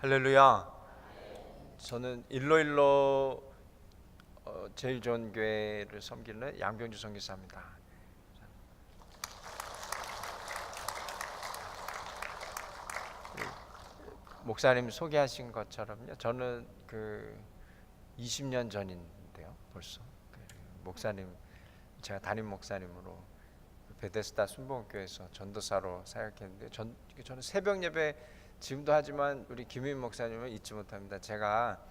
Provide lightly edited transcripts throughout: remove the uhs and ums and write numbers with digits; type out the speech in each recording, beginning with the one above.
할렐루야. 저는 일로일로 제일 좋은 교회를 섬기는 양병주 선교사입니다. 목사님 소개하신 것처럼요. 저는 20년 전인데요, 벌써 목사님, 제가 담임 목사님으로 베데스다 순복음교회에서 전도사로 사역했는데, 저는 새벽 예배 지금도 하지만 우리 김인 목사님을 잊지 못합니다. 제가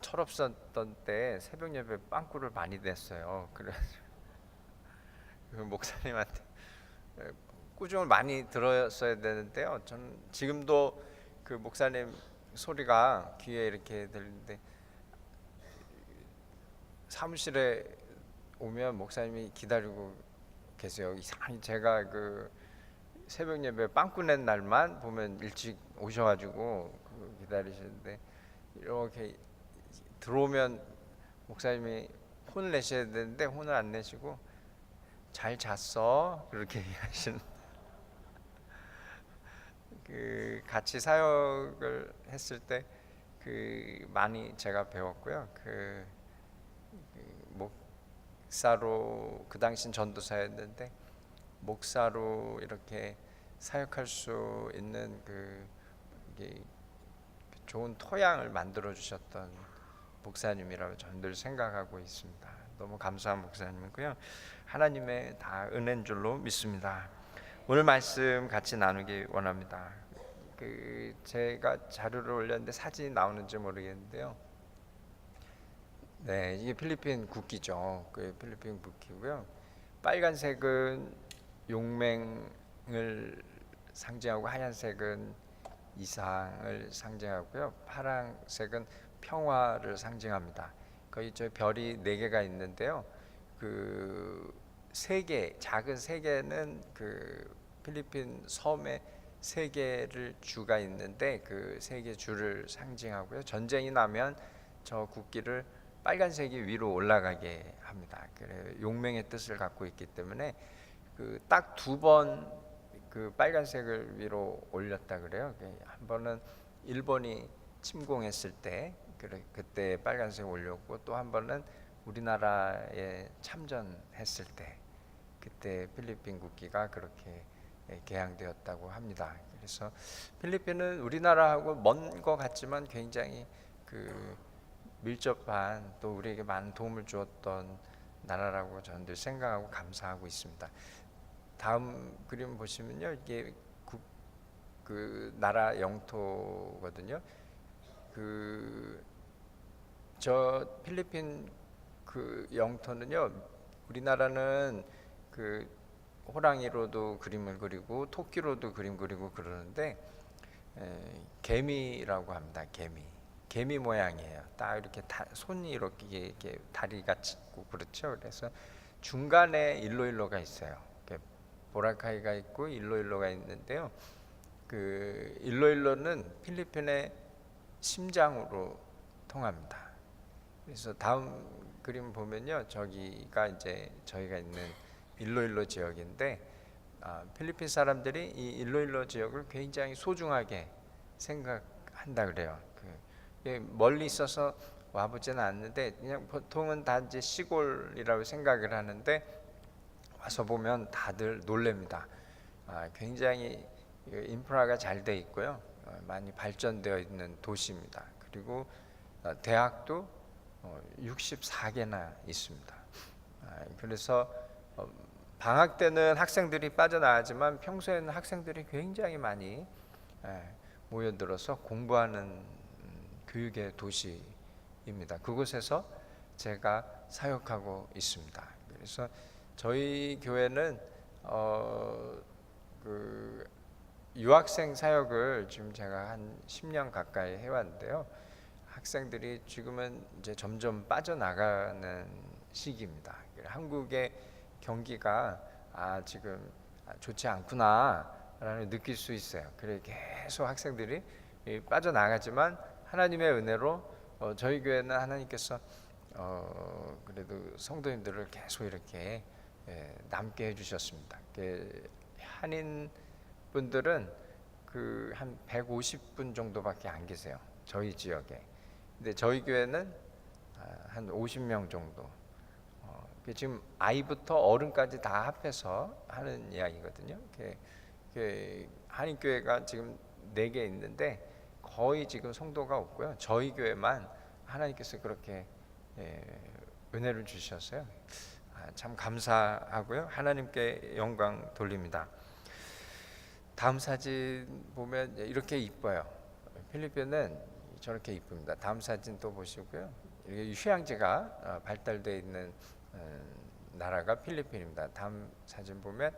철없었던 때 새벽 예배 빵꾸를 많이 냈어요. 그래서 그 목사님한테 꾸중을 많이 들었어야 되는데요. 저는 지금도 그 목사님 소리가 귀에 이렇게 들리는데, 사무실에 오면 목사님이 기다리고 계세요. 이상하게 제가 새벽 예배 빵꾸 낸 날만 보면 일찍 오셔가지고 기다리시는데, 이렇게 들어오면 목사님이 혼을 내셔야 되는데 혼을 안 내시고 잘 잤어 그렇게 얘기하시는. 같이 사역을 했을 때 많이 제가 배웠고요. 목사로, 그 당신 전도사였는데 목사로 이렇게 사역할 수 있는 이게 좋은 토양을 만들어 주셨던 목사님이라고 저는 늘 생각하고 있습니다. 너무 감사한 목사님이고요. 하나님의 다 은혜인 줄로 믿습니다. 오늘 말씀 같이 나누기 원합니다. 제가 자료를 올렸는데 사진이 나오는지 모르겠는데요. 네, 이게 필리핀 국기죠. 필리핀 국기고요. 빨간색은 용맹을 상징하고, 하얀색은 이상을 상징하고요. 파란색은 평화를 상징합니다. 거기 저 별이 4개가 있는데요. 작은 3개는 필리핀 섬에 3개를 주가 있는데 그 3개 주를 상징하고요. 전쟁이 나면 저 국기를 빨간색이 위로 올라가게 합니다. 용맹의 뜻을 갖고 있기 때문에 딱 2번 빨간색을 위로 올렸다 그래요. 한 번은 일본이 침공했을 때 그때 빨간색 올렸고, 또 한 번은 우리나라에 참전했을 때 그때 필리핀 국기가 그렇게 개양되었다고 합니다. 그래서 필리핀은 우리나라하고 먼 것 같지만 굉장히 밀접한, 또 우리에게 많은 도움을 주었던 나라라고 저는 늘 생각하고 감사하고 있습니다. 다음 그림 보시면요, 이게 나라 영토거든요. 저 필리핀 영토는요, 우리나라는 호랑이로도 그림을 그리고 토끼로도 그림 그리고 그러는데, 개미라고 합니다. 개미 모양이에요. 딱 이렇게 손이 이렇게 다리가 있고 그렇죠. 그래서 중간에 일로일로가 있어요. 보라카이가 있고 일로일로가 있는데요. 일로일로는 필리핀의 심장으로 통합니다. 그래서 다음 그림 보면요, 저기가 이제 저희가 있는 일로일로 지역인데, 필리핀 사람들이 이 일로일로 지역을 굉장히 소중하게 생각한다 그래요. 멀리 있어서 와보지는 않는데 그냥 보통은 다 이제 시골이라고 생각을 하는데, 와서 보면 다들 놀랍니다. 굉장히 인프라가 잘 돼 있고요. 많이 발전되어 있는 도시입니다. 그리고 대학도 64개나 있습니다. 그래서 방학 때는 학생들이 빠져나가지만 평소에는 학생들이 굉장히 많이 모여들어서 공부하는 교육의 도시입니다. 그곳에서 제가 사역하고 있습니다. 그래서 저희 교회는 유학생 사역을 지금 제가 한 10년 가까이 해왔는데요. 학생들이 지금은 이제 점점 빠져나가는 시기입니다. 한국의 경기가 지금 좋지 않구나라는 느낄 수 있어요. 그래 계속 학생들이 빠져나가지만 하나님의 은혜로 저희 교회는 하나님께서 그래도 성도님들을 계속 이렇게 남게 해주셨습니다. 한인 분들은 그 한 150분 정도밖에 안 계세요. 저희 지역에. 근데 저희 교회는 한 50명 정도. 지금 아이부터 어른까지 다 합해서 하는 이야기거든요. 한인교회가 지금 4개 있는데 거의 지금 성도가 없고요. 저희 교회만 하나님께서 그렇게 은혜를 주셨어요. 참 감사하고요. 하나님께 영광 돌립니다. 다음 사진 보면 이렇게 이뻐요. 필리핀은 저렇게 이쁩니다. 다음 사진 또 보시고요. 휴양지가 발달되어 있는 나라가 필리핀입니다. 다음 사진 보면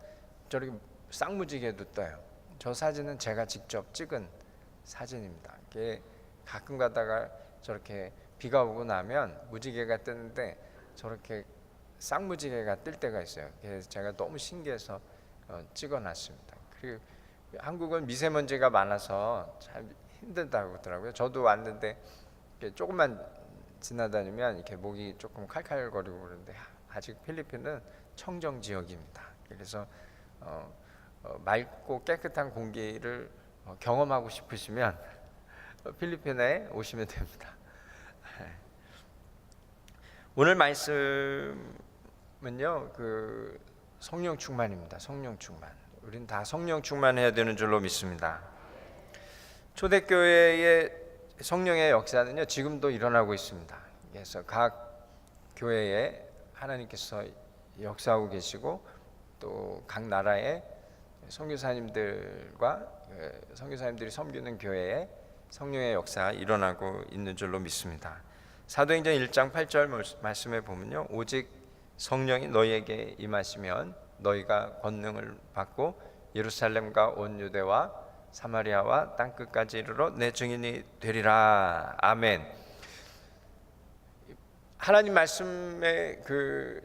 저렇게 쌍무지개도 떠요. 저 사진은 제가 직접 찍은 사진입니다. 이게 가끔 가다가 저렇게 비가 오고 나면 무지개가 뜨는데 저렇게 쌍무지개가 뜰 때가 있어요. 그래서 제가 너무 신기해서 찍어놨습니다. 그리고 한국은 미세먼지가 많아서 참 힘들다고 하더라고요. 저도 왔는데 조금만 지나다니면 이렇게 목이 조금 칼칼거리고 그러는데 아직 필리핀은 청정 지역입니다. 그래서 맑고 깨끗한 공기를 경험하고 싶으시면 필리핀에 오시면 됩니다. 오늘 말씀은요, 그 성령 충만입니다. 성령 충만. 우린 다 성령 충만해야 되는 줄로 믿습니다. 초대교회의 성령의 역사는요, 지금도 일어나고 있습니다. 그래서 각 교회에 하나님께서 역사하고 계시고 또 각 나라의 선교사님들이 섬기는 교회에 성령의 역사가 일어나고 있는 줄로 믿습니다. 사도행전 1장 8절 말씀에 보면요, 오직 성령이 너희에게 임하시면 너희가 권능을 받고 예루살렘과 온 유대와 사마리아와 땅끝까지 이르러 내 증인이 되리라. 아멘. 하나님 말씀의 그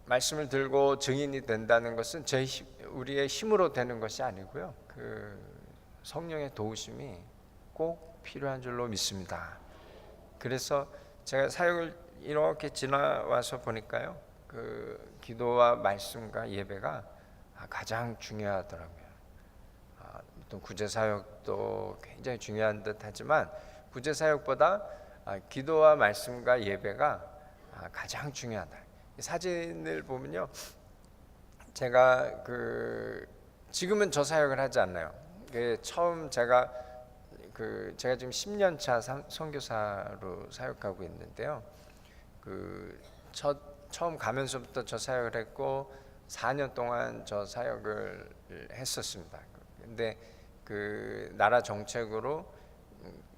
말씀을 들고 증인이 된다는 것은 우리의 힘으로 되는 것이 아니고요, 그 성령의 도우심이 꼭 필요한 줄로 믿습니다. 그래서 제가 사역을 이렇게 지나와서 보니까요, 그 기도와 말씀과 예배가 가장 중요하더라고요. 또 구제사역도 굉장히 중요한 듯하지만 구제사역보다 기도와 말씀과 예배가 가장 중요하다. 사진을 보면요, 제가 지금은 저 사역을 하지 않나요? 처음 제가 지금 10년 차 선교사로 사역하고 있는데요. 처음 가면서부터 저 사역을 했고 4년 동안 저 사역을 했었습니다. 근데 그 나라 정책으로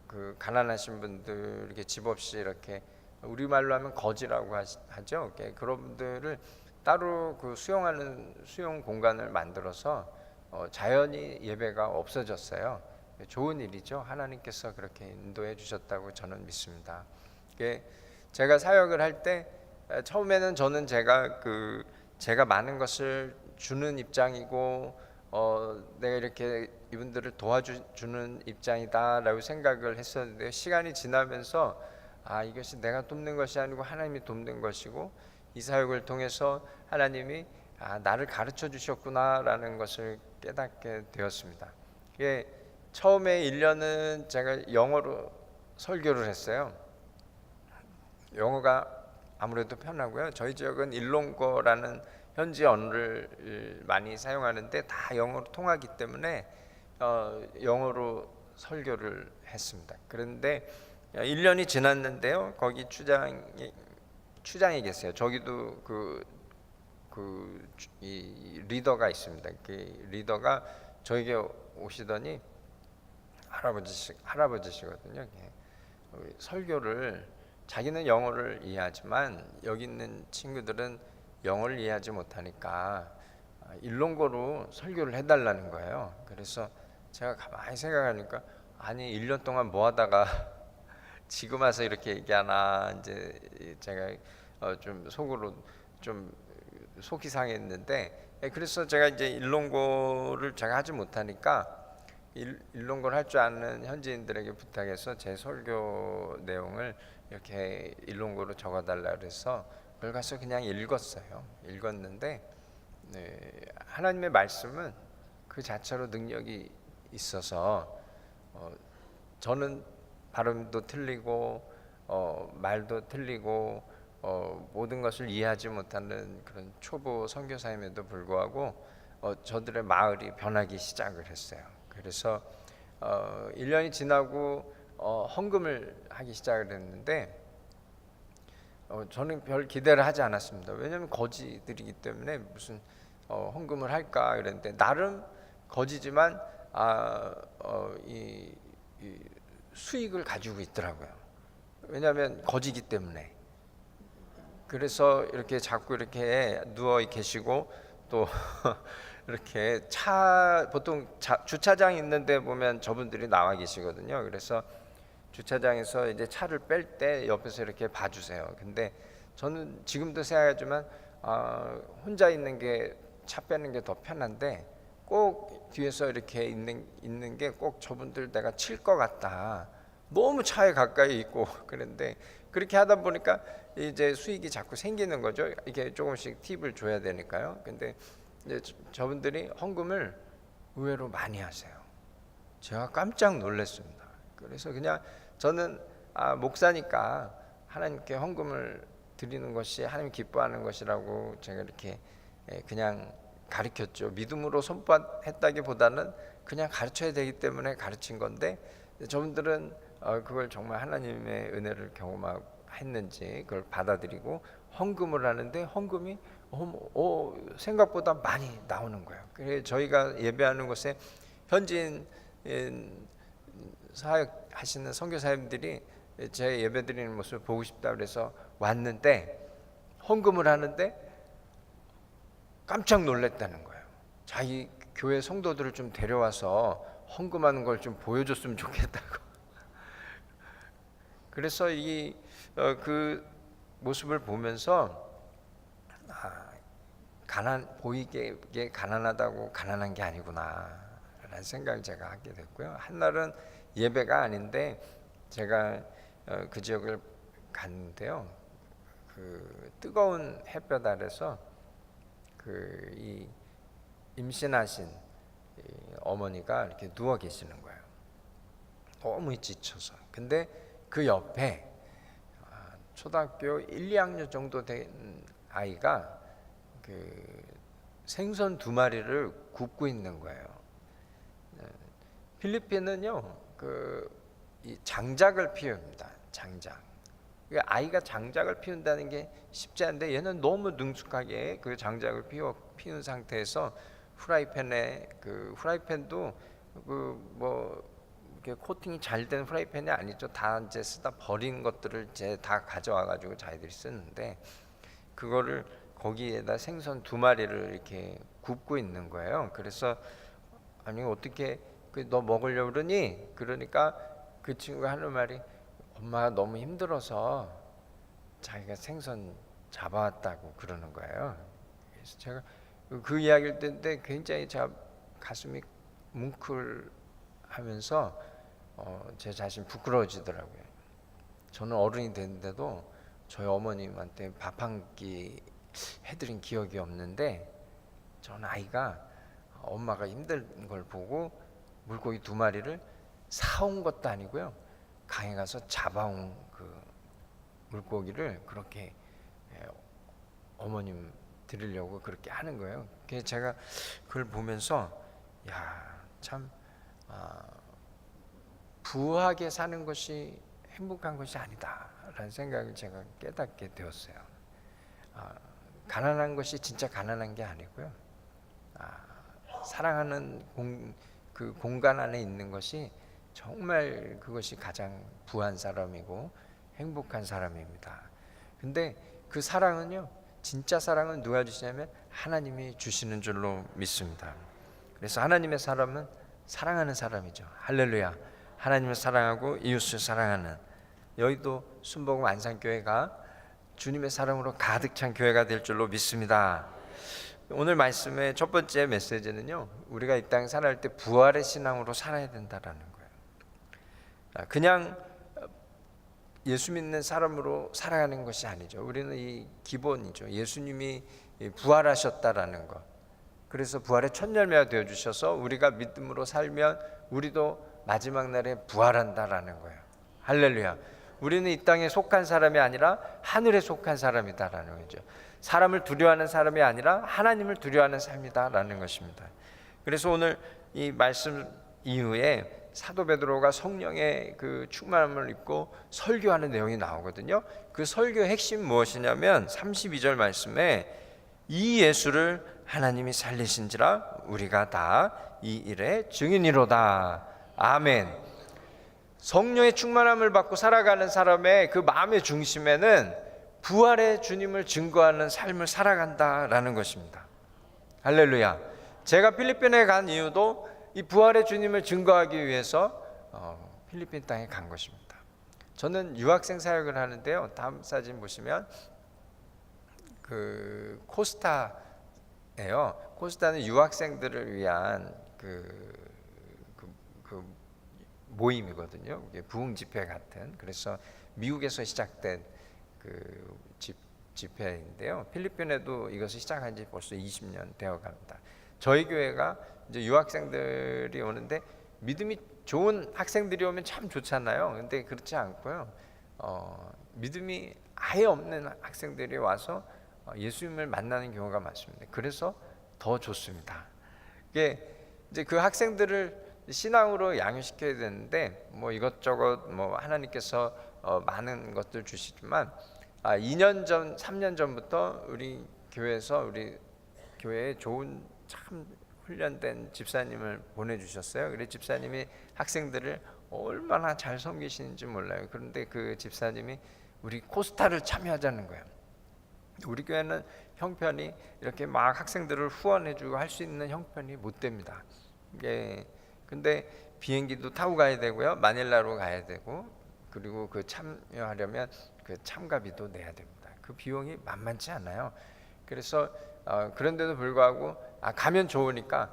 그 가난하신 분들 이렇게 집 없이 이렇게 우리말로 하면 거지라고 하죠. 그런 분들을 따로 그 수용 공간을 만들어서 자연히 예배가 없어졌어요. 좋은 일이죠. 하나님께서 그렇게 인도해 주셨다고 저는 믿습니다. 제가 사역을 할 때 처음에는 저는 제가 많은 것을 주는 입장이고 내가 이렇게 이분들을 도와주는 입장이다라고 생각을 했었는데, 시간이 지나면서 이것이 내가 돕는 것이 아니고 하나님이 돕는 것이고 이 사역을 통해서 하나님이 나를 가르쳐 주셨구나라는 것을 깨닫게 되었습니다. 처음에 1년은 제가 영어로 설교를 했어요. 영어가 아무래도 편하고요. 저희 지역은 일롱고라는 현지 언어를 많이 사용하는데 다 영어로 통하기 때문에 영어로 설교를 했습니다. 그런데 1년이 지났는데요, 거기 추장이 계세요. 저기도 이 리더가 있습니다. 그 리더가 저에게 오시더니 할아버지시거든요. 설교를 자기는 영어를 이해하지만 여기 있는 친구들은 영어를 이해하지 못하니까 일롱고로 설교를 해달라는 거예요. 그래서 제가 가만히 생각하니까 아니 1년 동안 뭐 하다가 지금 와서 이렇게 얘기하나, 이제 제가 좀 속으로 좀 속이 상했는데, 그래서 제가 이제 일롱고를 제가 하지 못하니까 일롱고를 할 줄 아는 현지인들에게 부탁해서 제 설교 내용을 이렇게 일롱고로 적어달라 그래서 그걸 가서 그냥 읽었어요. 읽었는데 하나님의 말씀은 그 자체로 능력이 있어서 저는 발음도 틀리고 말도 틀리고 모든 것을 이해하지 못하는 그런 초보 선교사임에도 불구하고 저들의 마을이 변하기 시작을 했어요. 그래서 1년이 지나고 헌금을 하기 시작을 했는데 저는 별 기대를 하지 않았습니다. 왜냐하면 거지들이기 때문에 무슨 헌금을 할까 그랬는데 나름 거지지만 이 수익을 가지고 있더라고요. 왜냐하면 거지기 때문에. 그래서 이렇게 자꾸 이렇게 누워 계시고 또 이렇게 보통 주차장 있는데 보면 저분들이 나와 계시거든요. 그래서 주차장에서 이제 차를 뺄 때 옆에서 이렇게 봐주세요. 근데 저는 지금도 생각하지만 혼자 있는 게 차 빼는 게 더 편한데 꼭 뒤에서 이렇게 있는 게 꼭 저분들 내가 칠 것 같다. 너무 차에 가까이 있고 그런데 그렇게 하다 보니까 이제 수익이 자꾸 생기는 거죠. 이게 조금씩 팁을 줘야 되니까요. 근데 이제 저분들이 헌금을 의외로 많이 하세요. 제가 깜짝 놀랐습니다. 그래서 그냥 저는 목사니까 하나님께 헌금을 드리는 것이 하나님 기뻐하는 것이라고 제가 이렇게 그냥 가르쳤죠. 믿음으로 손바했다기보다는 그냥 가르쳐야 되기 때문에 가르친 건데 저분들은 그걸 정말 하나님의 은혜를 경험했는지 그걸 받아들이고 헌금을 하는데 헌금이 생각보다 많이 나오는 거예요. 그래서 저희가 예배하는 곳에 현지인 사역하시는 선교사님들이 제 예배드리는 모습을 보고 싶다 그래서 왔는데 헌금을 하는데 깜짝 놀랐다는 거예요. 자기 교회 성도들을 좀 데려와서 헌금하는 걸 좀 보여줬으면 좋겠다고. 그래서 그 모습을 보면서 보이게 가난하다고 가난한 게 아니구나 라는 생각을 제가 하게 됐고요. 한날은 예배가 아닌데 제가 그 지역을 갔는데요. 그 뜨거운 햇볕 아래서 이 임신하신 어머니가 이렇게 누워 계시는 거예요. 너무 지쳐서. 근데 그 옆에 초등학교 1, 2학년 정도 된 아이가 그 생선 2마리를 굽고 있는 거예요. 필리핀은요, 이 장작을 피웁니다. 장작. 아이가 장작을 피운다는 게 쉽지 않은데 얘는 너무 능숙하게 그 장작을 피운 상태에서 후라이팬도 이렇게 코팅이 잘 된 후라이팬이 아니죠. 다 이제 쓰다 버린 것들을 이제 다 가져와 가지고 자기들이 쓰는데 그거를 거기에다 생선 2마리를 이렇게 굽고 있는 거예요. 그래서 아니 어떻게 너 먹으려고 그러니? 그러니까 그 친구가 하는 말이 엄마가 너무 힘들어서 자기가 생선 잡아왔다고 그러는 거예요. 그래서 제가 그 이야기를 듣는데 굉장히 제가 가슴이 뭉클하면서 제 자신 부끄러워지더라고요. 저는 어른이 됐는데도 저희 어머님한테 밥 한 끼 해드린 기억이 없는데 저는 아이가 엄마가 힘든 걸 보고 물고기 2마리를 사온 것도 아니고요. 강에 가서 잡아온 그 물고기를 그렇게 어머님 드리려고 그렇게 하는 거예요. 그래서 제가 그걸 보면서 참 부하게 사는 것이 행복한 것이 아니다라는 생각을 제가 깨닫게 되었어요. 가난한 것이 진짜 가난한 게 아니고요. 사랑하는 그 공간 안에 있는 것이 정말 그것이 가장 부한 사람이고 행복한 사람입니다. 근데 그 사랑은요, 진짜 사랑은 누가 주시냐면 하나님이 주시는 줄로 믿습니다. 그래서 하나님의 사람은 사랑하는 사람이죠. 할렐루야. 하나님을 사랑하고 이웃을 사랑하는, 여의도 순복음 안산교회가 주님의 사랑으로 가득 찬 교회가 될 줄로 믿습니다. 오늘 말씀의 첫 번째 메시지는요, 우리가 이 땅 살아갈 때 부활의 신앙으로 살아야 된다라는 거예요. 그냥 예수 믿는 사람으로 살아가는 것이 아니죠. 우리는 이 기본이죠. 예수님이 부활하셨다라는 것. 그래서 부활의 첫 열매가 되어 주셔서 우리가 믿음으로 살면 우리도 마지막 날에 부활한다라는 거예요. 할렐루야. 우리는 이 땅에 속한 사람이 아니라 하늘에 속한 사람이다라는 거죠. 사람을 두려워하는 사람이 아니라 하나님을 두려워하는 삶이다라는 것입니다. 그래서 오늘 이 말씀 이후에 사도 베드로가 성령의 그 충만함을 입고 설교하는 내용이 나오거든요. 그 설교의 핵심 무엇이냐면 32절 말씀에 이 예수를 하나님이 살리신지라 우리가 다 이 일의 증인이로다. 아멘. 성령의 충만함을 받고 살아가는 사람의 그 마음의 중심에는 부활의 주님을 증거하는 삶을 살아간다라는 것입니다. 할렐루야. 제가 필리핀에 간 이유도 이 부활의 주님을 증거하기 위해서 필리핀 땅에 간 것입니다. 저는 유학생 사역을 하는데요. 다음 사진 보시면 그 코스타예요. 코스타는 유학생들을 위한 그 모임이거든요. 부흥 집회 같은. 그래서 미국에서 시작된 그 집회인데요. 필리핀에도 이것을 시작한 지 벌써 20년 되어 갑니다. 저희 교회가 이제 유학생들이 오는데 믿음이 좋은 학생들이 오면 참 좋잖아요. 근데 그렇지 않고요. 믿음이 아예 없는 학생들이 와서 예수님을 만나는 경우가 많습니다. 그래서 더 좋습니다. 이게 이제 그 학생들을 신앙으로 양육시켜야 되는데 뭐 이것저것 뭐 하나님께서 많은 것들 주시지만 2년 전, 3년 전부터 우리 교회에서 우리 교회에 좋은 참 훈련된 집사님을 보내주셨어요. 그래 집사님이 학생들을 얼마나 잘 섬기시는지 몰라요. 그런데 그 집사님이 우리 코스타를 참여하자는 거예요. 우리 교회는 형편이 이렇게 막 학생들을 후원해주고 할 수 있는 형편이 못 됩니다. 근데 비행기도 타고 가야 되고요, 마닐라로 가야 되고, 그리고 그 참여하려면 그 참가비도 내야 됩니다. 그 비용이 만만치 않아요. 그래서 그런데도 불구하고 가면 좋으니까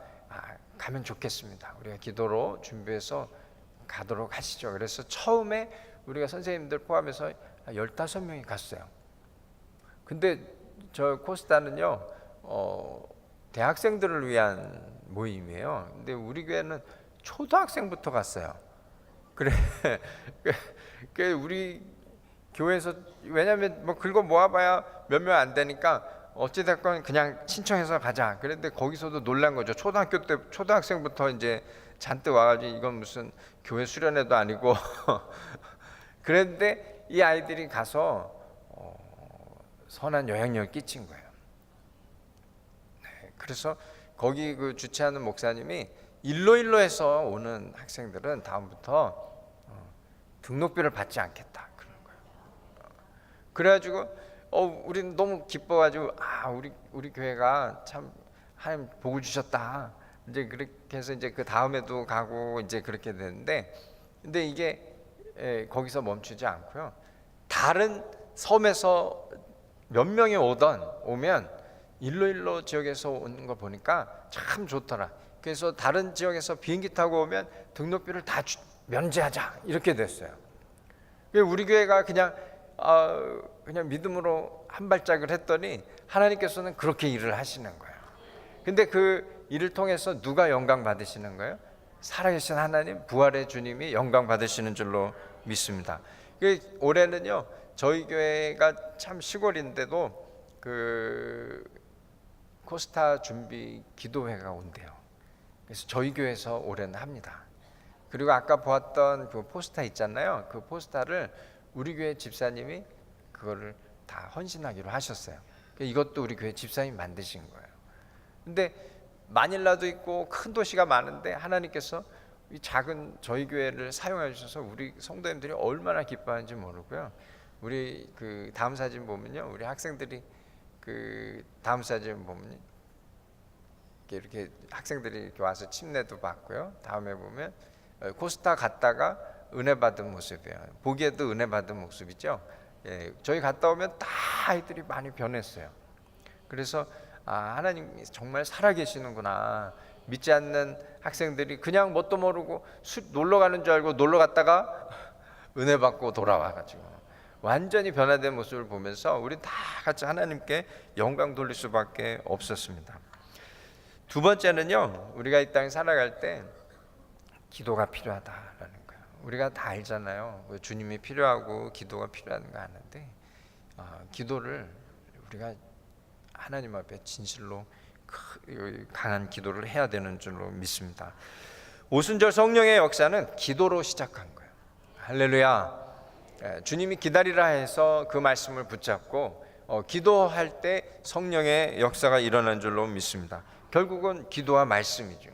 가면 좋겠습니다. 우리가 기도로 준비해서 가도록 하시죠. 그래서 처음에 우리가 선생님들 포함해서 15명이 갔어요. 근데 저 코스타는요 대학생들을 위한 모임이에요. 근데 우리 교회는 초등학생부터 갔어요. 그래 우리 교회에서 왜냐하면 뭐 긁어 모아봐야 몇 명 안 되니까 어찌됐건 그냥 신청해서 가자. 그런데 거기서도 놀란 거죠. 초등학생부터 이제 잔뜩 와가지고 이건 무슨 교회 수련회도 아니고 그런데 이 아이들이 가서 선한 영향력을 끼친 거예요. 네, 그래서 거기 그 주최하는 목사님이 일로에서 오는 학생들은 다음부터 등록비를 받지 않겠다 그러는 거예요. 그래가지고 우리는 너무 기뻐가지고 우리 교회가 참 하나님 복을 주셨다. 이제 그렇게 해서 이제 그 다음에도 가고 이제 그렇게 되는데, 근데 이게 거기서 멈추지 않고요. 다른 섬에서 몇 명이 오면 일로 지역에서 오는 거 보니까 참 좋더라. 그래서 다른 지역에서 비행기 타고 오면 등록비를 다 면제하자 이렇게 됐어요. 우리 교회가 그냥 믿음으로 한 발짝을 했더니 하나님께서는 그렇게 일을 하시는 거예요. 근데 그 일을 통해서 누가 영광 받으시는 거예요? 살아계신 하나님, 부활의 주님이 영광 받으시는 줄로 믿습니다. 올해는요 저희 교회가 참 시골인데도 그 코스타 준비 기도회가 온대요. 그래서 저희 교회에서 올해는 합니다. 그리고 아까 보았던 그 포스터 있잖아요. 그 포스터를 우리 교회 집사님이 그거를 다 헌신하기로 하셨어요. 이것도 우리 교회 집사님이 만드신 거예요. 근데 마닐라도 있고 큰 도시가 많은데 하나님께서 이 작은 저희 교회를 사용해 주셔서 우리 성도님들이 얼마나 기뻐하는지 모르고요. 우리 그 다음 사진 보면요, 우리 학생들이 그 다음 사진 보면 이렇게 학생들이 이렇게 와서 침례도 받고요. 다음에 보면 코스타 갔다가 은혜 받은 모습이에요. 보기에도 은혜 받은 모습이죠. 저희 갔다 오면 다 아이들이 많이 변했어요. 그래서 하나님 정말 살아계시는구나. 믿지 않는 학생들이 그냥 뭣도 모르고 놀러 가는 줄 알고 놀러 갔다가 은혜 받고 돌아와가지고 완전히 변화된 모습을 보면서 우리 다 같이 하나님께 영광 돌릴 수밖에 없었습니다. 두 번째는요, 우리가 이 땅에 살아갈 때 기도가 필요하다라는 거예요. 우리가 다 알잖아요. 주님이 필요하고 기도가 필요한 거 아는데, 기도를 우리가 하나님 앞에 진실로 강한 기도를 해야 되는 줄로 믿습니다. 오순절 성령의 역사는 기도로 시작한 거예요. 할렐루야. 주님이 기다리라 해서 그 말씀을 붙잡고 기도할 때 성령의 역사가 일어난 줄로 믿습니다. 결국은 기도와 말씀이죠.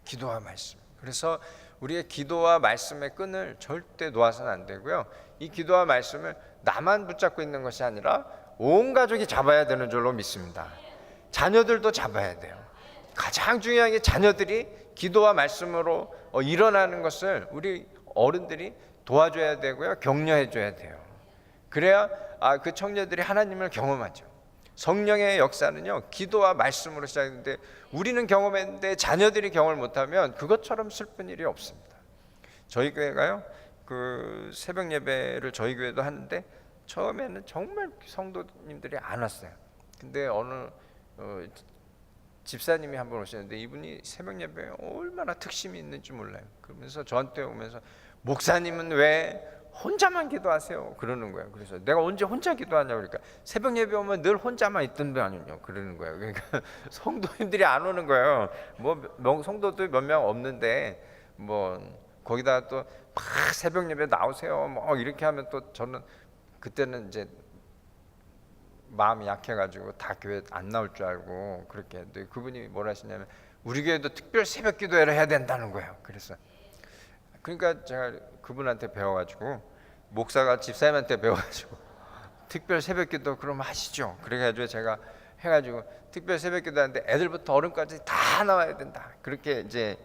기도와 말씀. 그래서 우리의 기도와 말씀의 끈을 절대 놓아서는 안 되고요. 이 기도와 말씀을 나만 붙잡고 있는 것이 아니라 온 가족이 잡아야 되는 줄로 믿습니다. 자녀들도 잡아야 돼요. 가장 중요한 게 자녀들이 기도와 말씀으로 일어나는 것을 우리 어른들이 도와줘야 되고요. 격려해 줘야 돼요. 그래야 그 청년들이 하나님을 경험하죠. 성령의 역사는요, 기도와 말씀으로 시작했는데 우리는 경험했는데 자녀들이 경험을 못하면 그것처럼 슬픈 일이 없습니다. 저희 교회가요, 그 새벽 예배를 저희 교회도 하는데 처음에는 정말 성도님들이 안 왔어요. 근데 어느 집사님이 한 번 오셨는데 이분이 새벽 예배에 얼마나 특심이 있는지 몰라요. 그러면서 저한테 오면서 목사님은 왜 혼자만 기도하세요? 그러는 거예요. 그래서 내가 언제 혼자 기도하냐고 그러니까 새벽 예배 오면 늘 혼자만 있던 게 아니냐 그러는 거예요. 그러니까 성도님들이 안 오는 거예요. 뭐 성도들 몇 명 없는데 뭐 거기다가 또 막 새벽 예배 나오세요. 뭐 이렇게 하면 또 저는 그때는 이제 마음이 약해가지고 다 교회 안 나올 줄 알고 그렇게 했는데 그분이 뭐라 하시냐면 우리 교회도 특별 새벽 기도회를 해야 된다는 거예요. 그래서 그러니까 제가 그분한테 배워가지고 목사가 집사님한테 배워가지고 특별 새벽기도 그럼 하시죠. 그래가지고 제가 해가지고 특별 새벽기도 하는데 애들부터 어른까지 다 나와야 된다. 그렇게 이제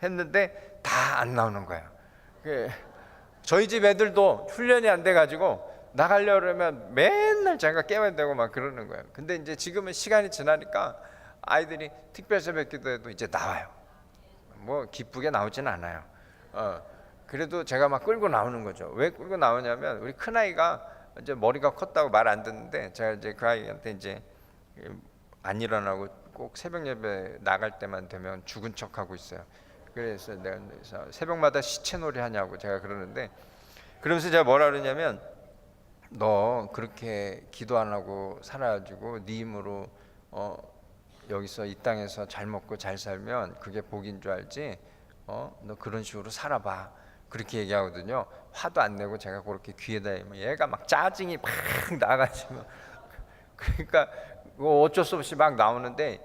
했는데 다 안 나오는 거예요. 저희 집 애들도 훈련이 안 돼가지고 나가려고 그러면 맨날 제가 깨워야 되고 막 그러는 거예요. 근데 이제 지금은 시간이 지나니까 아이들이 특별 새벽기도에도 이제 나와요. 뭐 기쁘게 나오진 않아요. 그래도 제가 막 끌고 나오는 거죠. 왜 끌고 나오냐면 우리 큰 아이가 이제 머리가 컸다고 말 안 듣는데 제가 이제 그 아이한테 이제 안 일어나고 꼭 새벽 예배 나갈 때만 되면 죽은 척하고 있어요. 그래서 내가 새벽마다 시체놀이 하냐고 제가 그러는데 그러면서 제가 뭐라 그러냐면 너 그렇게 기도 안 하고 살아가지고 네 힘으로 여기서 이 땅에서 잘 먹고 잘 살면 그게 복인 줄 알지? 너 그런 식으로 살아봐. 그렇게 얘기하거든요. 화도 안 내고 제가 그렇게 귀에다 얘가 막 짜증이 막 나가지고 그러니까 어쩔 수 없이 막 나오는데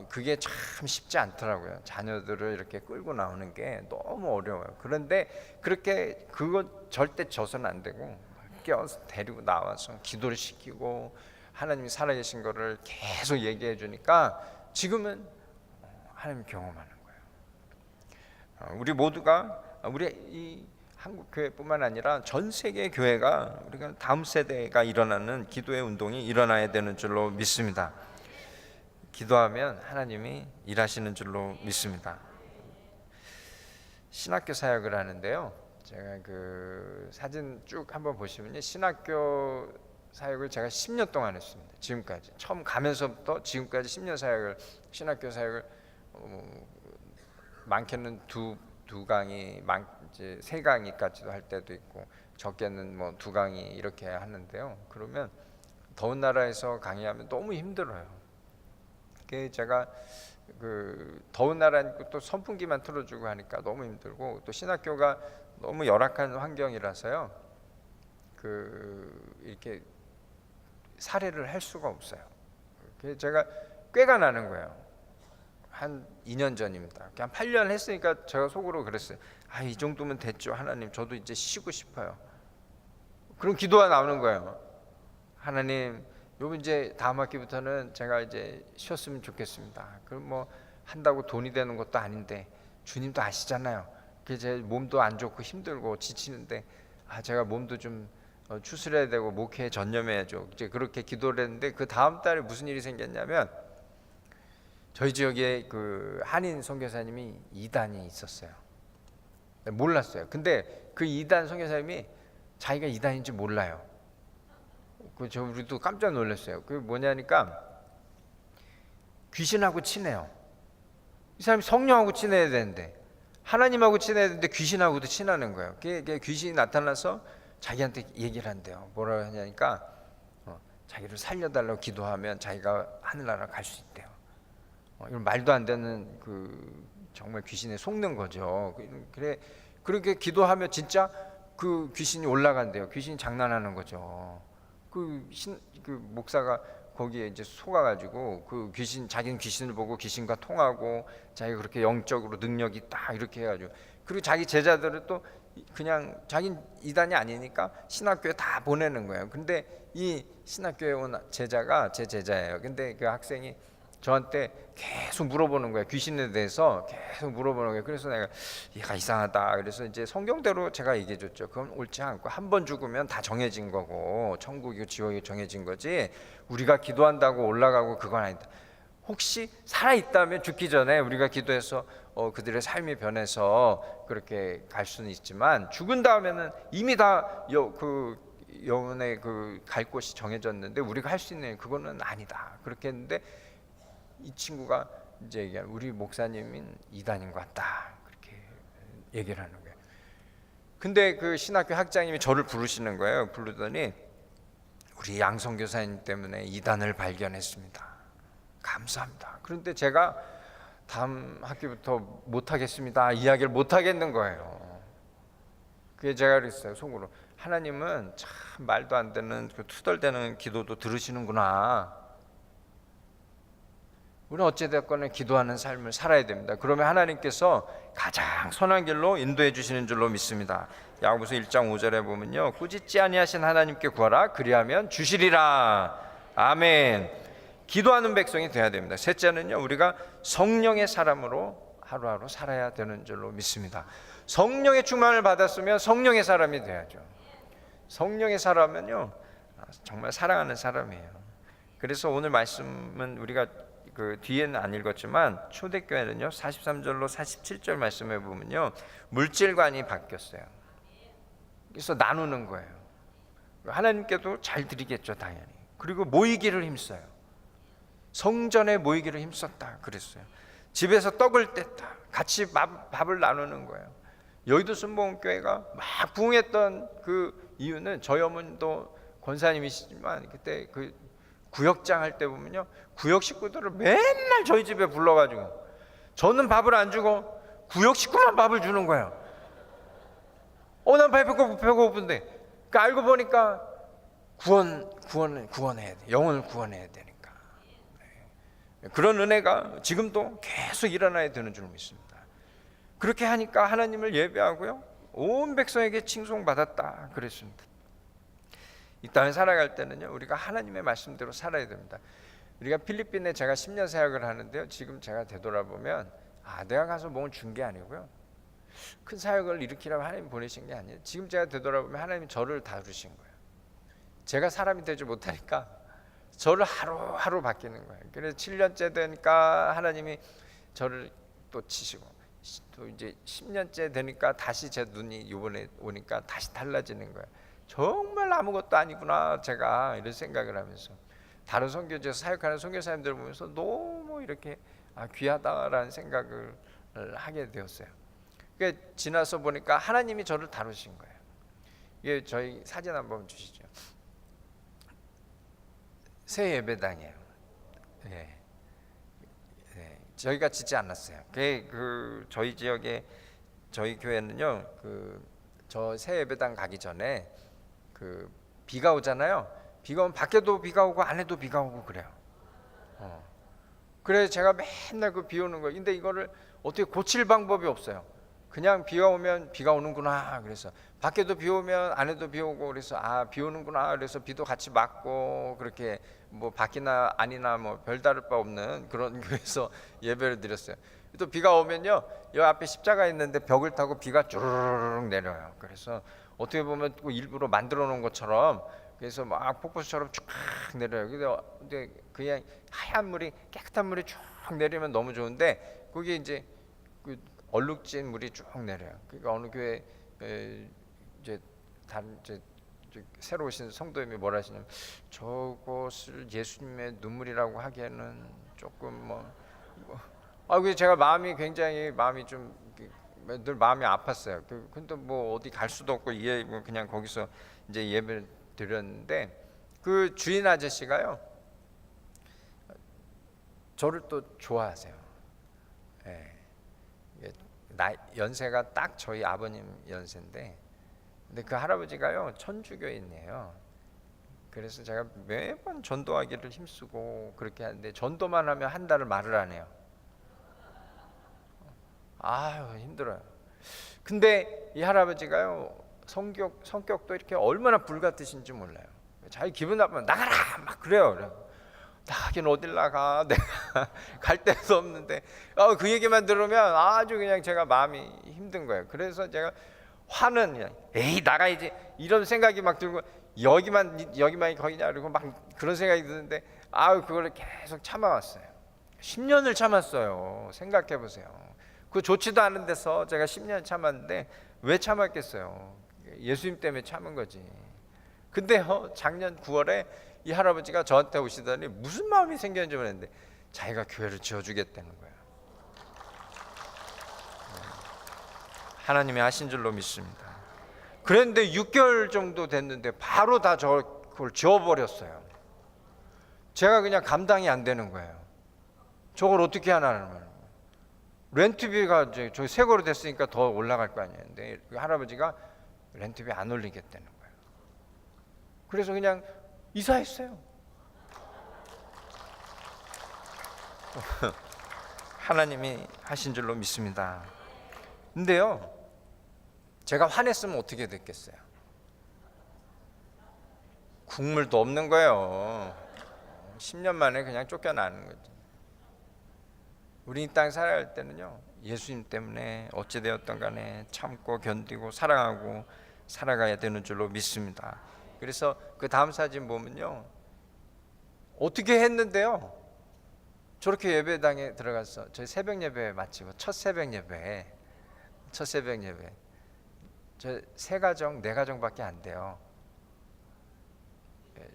그게 참 쉽지 않더라고요. 자녀들을 이렇게 끌고 나오는 게 너무 어려워요. 그런데 그렇게 그거 절대 져서는 안 되고 껴서 데리고 나와서 기도를 시키고 하나님이 살아계신 거를 계속 얘기해 주니까 지금은 하나님 경험하는 거예요. 우리 모두가 우리 이 한국 교회뿐만 아니라 전 세계 교회가 우리가 다음 세대가 일어나는 기도의 운동이 일어나야 되는 줄로 믿습니다. 기도하면 하나님이 일하시는 줄로 믿습니다. 신학교 사역을 하는데요. 제가 그 사진 쭉 한번 보시면요, 신학교 사역을 제가 10년 동안 했습니다. 지금까지 처음 가면서부터 지금까지 10년 사역을 신학교 사역을 많게는 두 강의, 이제 세 강의까지도 할 때도 있고 적게는 뭐 두 강의 이렇게 하는데요. 그러면 더운 나라에서 강의하면 너무 힘들어요. 제가 그 더운 나라니까 또 선풍기만 틀어주고 하니까 너무 힘들고 또 신학교가 너무 열악한 환경이라서요. 이렇게 살해를 할 수가 없어요. 제가 꾀가 나는 거예요. 한 2년 전입니다. 한 8년 했으니까 제가 속으로 그랬어요. 이 정도면 됐죠. 하나님, 저도 이제 쉬고 싶어요. 그럼 기도가 나오는 거예요. 하나님, 요 이제 다음 학기부터는 제가 이제 쉬었으면 좋겠습니다. 그럼 뭐 한다고 돈이 되는 것도 아닌데 주님도 아시잖아요. 제 몸도 안 좋고 힘들고 지치는데 제가 몸도 좀 추스려야 되고 목회에 전념해야죠. 이제 그렇게 기도를 했는데 그 다음 달에 무슨 일이 생겼냐면 저희 지역에 그 한인 선교사님이 이단이 있었어요. 몰랐어요. 근데 그 이단 선교사님이 자기가 이단인지 몰라요. 우리도 깜짝 놀랐어요. 그게 뭐냐니까 귀신하고 친해요. 이 사람이 성령하고 친해야 되는데, 하나님하고 친해야 되는데 귀신하고도 친하는 거예요. 그게 귀신이 나타나서 자기한테 얘기를 한대요. 뭐라고 하냐니까 자기를 살려달라고 기도하면 자기가 하늘나라 갈 수 있대요. 이런 말도 안 되는 정말 귀신에 속는 거죠. 그래, 그렇게 기도하면 진짜 그 귀신이 올라간대요. 귀신이 장난하는 거죠. 그 목사가 거기에 이제 속아가지고 그 귀신, 자기는 귀신을 보고 귀신과 통하고 자기가 그렇게 영적으로 능력이 있다 이렇게 해가지고, 그리고 자기 제자들을 또 그냥 자기는 이단이 아니니까 신학교에 다 보내는 거예요. 근데 이 신학교에 온 제자가 제 제자예요. 근데 그 학생이 저한테 계속 물어보는 거예요. 귀신에 대해서 계속 물어보는 거예요. 그래서 내가 얘가 이상하다. 그래서 이제 성경대로 제가 얘기해 줬죠. 그건 옳지 않고, 한 번 죽으면 다 정해진 거고 천국이고 지옥이 정해진 거지, 우리가 기도한다고 올라가고 그건 아니다. 혹시 살아있다면 죽기 전에 우리가 기도해서 그들의 삶이 변해서 그렇게 갈 수는 있지만, 죽은 다음에는 이미 다 영혼의 갈 곳이 정해졌는데 우리가 할 수 있는 그거는 아니다. 그렇게 했는데 이 친구가 이제 얘기한, 우리 목사님은 이단인 것 같다, 그렇게 얘기를 하는 거예요. 근데 그 신학교 학장님이 저를 부르시는 거예요. 부르더니, 우리 양성 교사님 때문에 이단을 발견했습니다. 감사합니다. 그런데 제가 다음 학기부터 못하겠습니다 이야기를 못하겠는 거예요. 그게 제가 그랬어요, 속으로. 하나님은 참 말도 안 되는 그 투덜대는 기도도 들으시는구나. 우리는 어찌됐건 기도하는 삶을 살아야 됩니다. 그러면 하나님께서 가장 선한 길로 인도해 주시는 줄로 믿습니다. 야고보서 1장 5절에 보면요, 꾸짖지 아니하신 하나님께 구하라, 그리하면 주시리라. 아멘. 기도하는 백성이 돼야 됩니다. 셋째는요, 우리가 성령의 사람으로 하루하루 살아야 되는 줄로 믿습니다. 성령의 충만을 받았으면 성령의 사람이 돼야죠. 성령의 사람은요, 정말 사랑하는 사람이에요. 그래서 오늘 말씀은 우리가 그 뒤에는 안 읽었지만 초대교회는요 43절로 47절 말씀에 보면요, 물질관이 바뀌었어요. 그래서 나누는 거예요. 하나님께도 잘 드리겠죠, 당연히. 그리고 모이기를 힘써요. 성전에 모이기를 힘썼다 그랬어요. 집에서 떡을 뗐다, 같이 밥을 나누는 거예요. 여의도 순복음교회가 막 부흥했던 그 이유는, 저희 어머니도 권사님이시지만 그때 그 구역장 할 때 보면요, 구역 식구들을 맨날 저희 집에 불러가지고, 저는 밥을 안 주고 구역 식구만 밥을 주는 거예요. 난 배고픈데. 그러니까 알고 보니까 구원해야 돼. 영혼을 구원해야 되니까. 그런 은혜가 지금도 계속 일어나야 되는 줄 믿습니다. 그렇게 하니까 하나님을 예배하고요, 온 백성에게 칭송받았다 그랬습니다. 이 땅에 살아갈 때는요, 우리가 하나님의 말씀대로 살아야 됩니다. 우리가 필리핀에 제가 10년 사역을 하는데요, 지금 제가 되돌아보면 내가 가서 뭘 준 게 아니고요, 큰 사역을 일으키라고 하나님 보내신 게 아니에요. 지금 제가 되돌아보면 하나님이 저를 다루신 거예요. 제가 사람이 되지 못하니까 저를 하루하루 바뀌는 거예요. 그래서 7년째 되니까 하나님이 저를 또 치시고, 또 이제 10년째 되니까 다시 제 눈이 이번에 오니까 다시 달라지는 거예요. 정말 아무것도 아니구나 제가, 이런 생각을 하면서 다른 선교지에서 사역하는 선교사님들 보면서 너무 이렇게 귀하다라는 생각을 하게 되었어요. 그러니까 지나서 보니까 하나님이 저를 다루신 거예요. 이게 저희 사진 한번 주시죠. 새 예배당이에요. 네. 저희가 짓지 않았어요. 저희 지역에, 저희 교회는요, 저 새 예배당 가기 전에 비가 오잖아요. 비가 오면 밖에도 비가 오고 안에도 비가 오고 그래요. 그래서 제가 맨날 비 오는 거예요. 근데 이거를 어떻게 고칠 방법이 없어요. 그냥 비가 오면 비가 오는구나. 그래서 밖에도 비 오면 안에도 비 오고, 그래서 비 오는구나. 그래서 비도 같이 맞고, 그렇게 뭐 밖이나 안이나 뭐 별다를 바 없는 그런 교회에서 예배를 드렸어요. 또 비가 오면요, 이 앞에 십자가 있는데 벽을 타고 비가 쭈르륵 내려요. 그래서 어떻게 보면 일부러 만들어 놓은 것처럼, 그래서 막 폭포수처럼 쭉 내려요. 근데 그냥 하얀 물이, 깨끗한 물이 쭉 내리면 너무 좋은데, 그게 이제 얼룩진 물이 쭉 내려요. 그러니까 어느 교회 이제 새로 오신 성도님이 뭐라 하시냐면, 저것을 예수님의 눈물이라고 하기에는 조금 그래서 제가 마음이 굉장히 마음이 좀 늘 마음이 아팠어요. 근데 뭐 어디 갈 수도 없고 그냥 거기서 이제 예배를 드렸는데 그 주인 아저씨가요 저를 또 좋아하세요. 예. 연세가 딱 저희 아버님 연세인데, 근데 그 할아버지가요 천주교인이에요. 그래서 제가 매번 전도하기를 힘쓰고 그렇게 하는데 전도만 하면 한 달을 말을 안 해요. 아유 힘들어요. 근데 이 할아버지가요 성격도 이렇게 얼마나 불같으신지 몰라요. 자기 기분 나쁘면 나가라 막 그래요. 나가긴 어딜 나가, 내가 갈 데도 없는데 그 얘기만 들으면 아주 그냥 제가 마음이 힘든 거예요. 그래서 제가 화는 그냥 에이 나가야지 이런 생각이 막 들고 여기만 거기냐 그러고 막 그런 생각이 드는데 그걸 계속 참아왔어요. 10년을 참았어요. 생각해 보세요. 그 좋지도 않은 데서 제가 10년 참았는데 왜 참았겠어요? 예수님 때문에 참은 거지. 근데요 작년 9월에 이 할아버지가 저한테 오시더니 무슨 마음이 생겼는지 모르겠는데 자기가 교회를 지어주겠다는 거예요. 하나님이 하신 줄로 믿습니다. 그런데 6개월 정도 됐는데 바로 다 그걸 지워버렸어요. 제가 그냥 감당이 안 되는 거예요. 저걸 어떻게 하나는 말이에요. 렌트비가 이제 저희 새 거로 됐으니까 더 올라갈 거 아니에요. 근데 그 할아버지가 렌트비 안 올리겠다는 거예요. 그래서 그냥 이사했어요. 하나님이 하신 줄로 믿습니다. 근데요 제가 화냈으면 어떻게 됐겠어요? 국물도 없는 거예요. 10년 만에 그냥 쫓겨나는 거죠. 우리 이 땅 살아갈 때는요 예수님 때문에 어찌되었던 간에 참고 견디고 사랑하고 살아가야 되는 줄로 믿습니다. 그래서 그 다음 사진 보면요 어떻게 했는데요 저렇게 예배당에 들어가서 저희 새벽 예배 마치고 첫 새벽 예배 저 세 가정 네 가정밖에 안 돼요.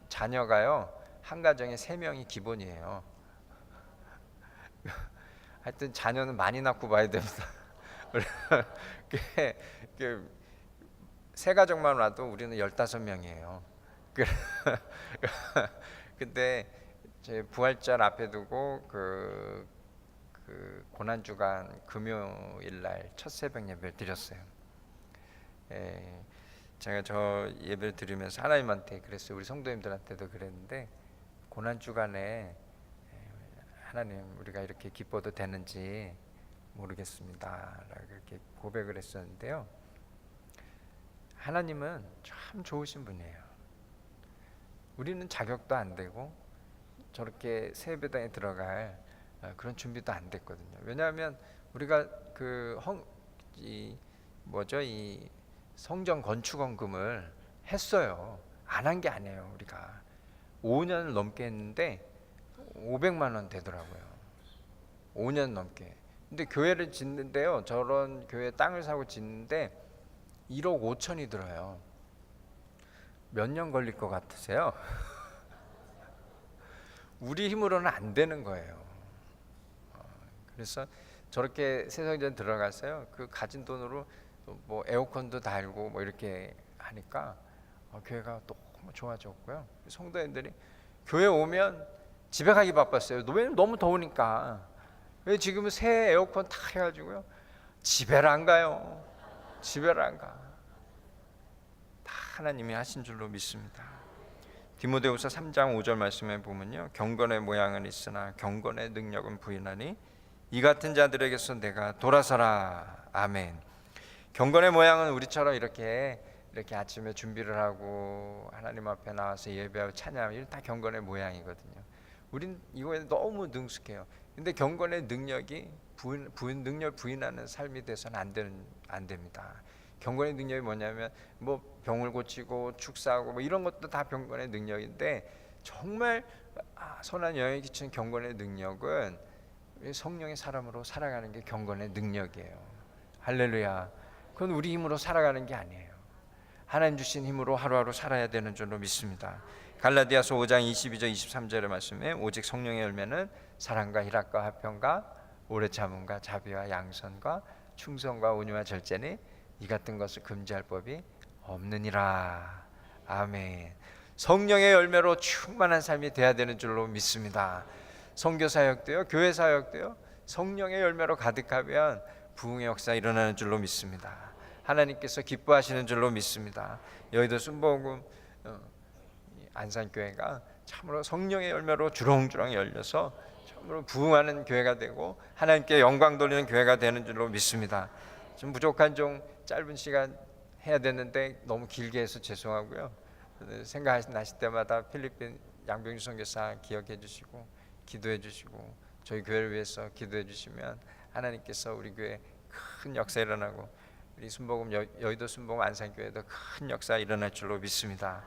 자녀가요 한 가정에 3명이 기본이에요. 하여튼 자녀는 많이 낳고 봐야 됩니다. 세 가정만 와도 우리는 15명이에요. 근데 제 부활절 앞에 두고 그 고난주간 금요일 날 첫 새벽 예배를 드렸어요. 제가 저 예배를 드리면서 하나님한테 그랬어요. 우리 성도님들한테도 그랬는데 고난주간에 하나님 우리가 이렇게 기뻐도 되는지 모르겠습니다 라고 이렇게 고백을 했었는데요 하나님은 참 좋으신 분이에요. 우리는 자격도 안 되고 저렇게 새 예배당에 들어갈 그런 준비도 안 됐거든요. 왜냐하면 우리가 이 성전 건축원금을 했어요. 안 한 게 아니에요. 우리가 5년을 넘게 했는데 500만 원 되더라고요. 5년 넘게. 근데 교회를 짓는데요 저런 교회 땅을 사고 짓는데 1억 5천이 들어요. 몇 년 걸릴 것 같으세요? 우리 힘으로는 안 되는 거예요. 그래서 저렇게 새성전 들어갔어요. 그 가진 돈으로 뭐 에어컨도 달고 뭐 이렇게 하니까 교회가 너무 좋아졌고요. 성도님들이 교회 오면 집에 가기 바빴어요. 왜냐면 너무 더우니까. 왜 지금은 새 에어컨 다 해가지고요 집에를 안 가요. 집에를 안 가. 다 하나님이 하신 줄로 믿습니다. 디모데후서 3장 5절 말씀에 보면요 경건의 모양은 있으나 경건의 능력은 부인하니 이 같은 자들에게서 내가 돌아서라. 아멘. 경건의 모양은 우리처럼 이렇게 아침에 준비를 하고 하나님 앞에 나와서 예배하고 찬양하고 이런 다 경건의 모양이거든요. 우린 이거에 너무 능숙해요. 근데 경건의 능력이 능력 부인하는 삶이 돼서는 안 됩니다. 경건의 능력이 뭐냐면 뭐 병을 고치고 축사하고 뭐 이런 것도 다 경건의 능력인데 정말 선한 영향을 끼치는 경건의 능력은 성령의 사람으로 살아가는 게 경건의 능력이에요. 할렐루야. 그건 우리 힘으로 살아가는 게 아니에요. 하나님 주신 힘으로 하루하루 살아야 되는 줄로 믿습니다. 갈라디아서 5장 22절 23절의 말씀에 오직 성령의 열매는 사랑과 희락과 화평과 오래 참음과 자비와 양선과 충성과 온유와 절제니 이 같은 것을 금지할 법이 없느니라. 아멘. 성령의 열매로 충만한 삶이 돼야 되는 줄로 믿습니다. 선교 사역도요, 교회 사역도요, 성령의 열매로 가득하면 부흥의 역사 일어나는 줄로 믿습니다. 하나님께서 기뻐하시는 줄로 믿습니다. 여의도 순복음 안산교회가 참으로 성령의 열매로 주렁주렁 열려서 참으로 부흥하는 교회가 되고 하나님께 영광 돌리는 교회가 되는 줄로 믿습니다. 좀 부족한 좀 짧은 시간 해야 되는데 너무 길게 해서 죄송하고요. 생각나실 때마다 필리핀 양병주 선교사 기억해 주시고 기도해 주시고 저희 교회를 위해서 기도해 주시면 하나님께서 우리 교회에 큰 역사 일어나고 우리 순복음 여의도 순복음 안산교회도 큰 역사 일어날 줄로 믿습니다.